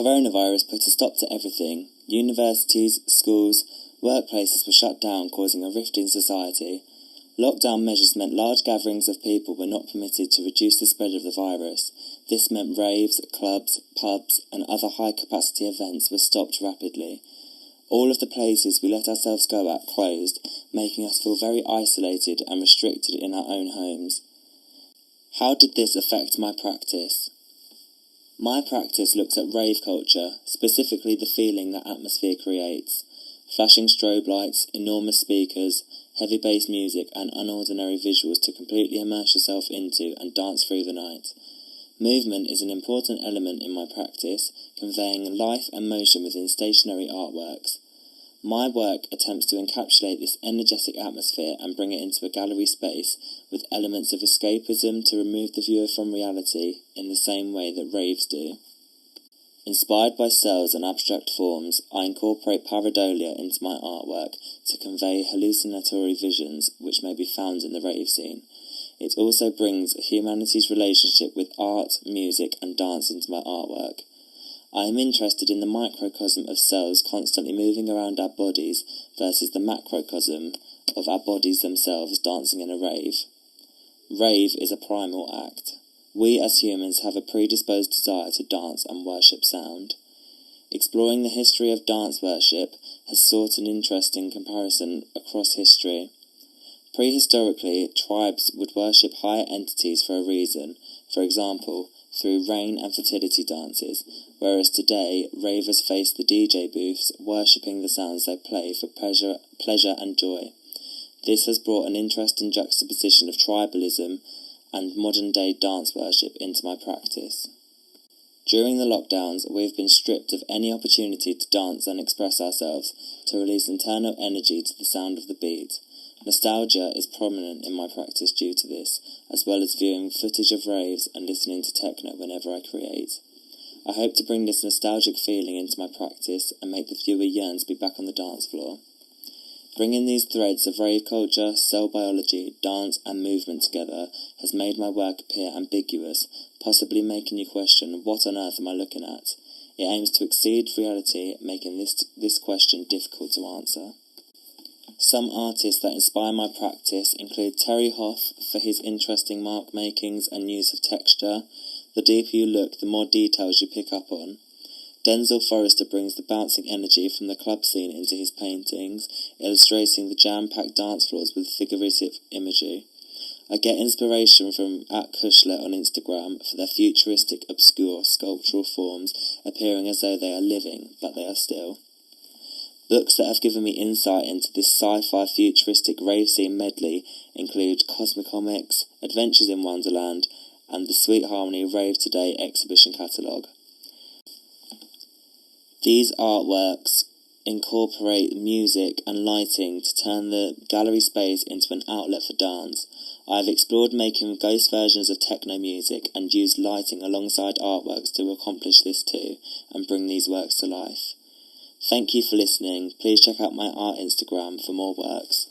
Coronavirus put a stop to everything. Universities, schools, workplaces were shut down, causing a rift in society. Lockdown measures meant large gatherings of people were not permitted to reduce the spread of the virus. This meant raves, clubs, pubs, and other high-capacity events were stopped rapidly. All of the places we let ourselves go at closed, making us feel very isolated and restricted in our own homes. How did this affect my practice? My practice looks at rave culture, specifically the feeling that atmosphere creates. Flashing strobe lights, enormous speakers, heavy bass music and unordinary visuals to completely immerse yourself into and dance through the night. Movement is an important element in my practice, conveying life and motion within stationary artworks. My work attempts to encapsulate this energetic atmosphere and bring it into a gallery space with elements of escapism to remove the viewer from reality in the same way that raves do. Inspired by cells and abstract forms, I incorporate pareidolia into my artwork to convey hallucinatory visions which may be found in the rave scene. It also brings humanity's relationship with art, music and dance into my artwork. I am interested in the microcosm of cells constantly moving around our bodies versus the macrocosm of our bodies themselves dancing in a rave. Rave is a primal act. We as humans have a predisposed desire to dance and worship sound. Exploring the history of dance worship has sought an interesting comparison across history. Prehistorically, tribes would worship higher entities for a reason, for example, through rain and fertility dances, whereas today, ravers face the DJ booths, worshipping the sounds they play for pleasure and joy. This has brought an interesting juxtaposition of tribalism and modern-day dance worship into my practice. During the lockdowns, we have been stripped of any opportunity to dance and express ourselves, to release internal energy to the sound of the beat. Nostalgia is prominent in my practice due to this, as well as viewing footage of raves and listening to techno whenever I create. I hope to bring this nostalgic feeling into my practice and make the viewer yearn to be back on the dance floor. Bringing these threads of rave culture, cell biology, dance and movement together has made my work appear ambiguous, possibly making you question what on earth am I looking at. It aims to exceed reality, making this question difficult to answer. Some artists that inspire my practice include Terry Hoff for his interesting mark makings and use of texture. The deeper you look, the more details you pick up on. Denzel Forrester brings the bouncing energy from the club scene into his paintings, illustrating the jam-packed dance floors with figurative imagery. I get inspiration from @Kushlet on Instagram for their futuristic, obscure sculptural forms appearing as though they are living, but they are still. Books that have given me insight into this sci-fi futuristic rave scene medley include Cosmicomics, Adventures in Wonderland, and the Sweet Harmony Rave Today exhibition catalogue. These artworks incorporate music and lighting to turn the gallery space into an outlet for dance. I have explored making ghost versions of techno music and used lighting alongside artworks to accomplish this too, and bring these works to life. Thank you for listening. Please check out my art Instagram for more works.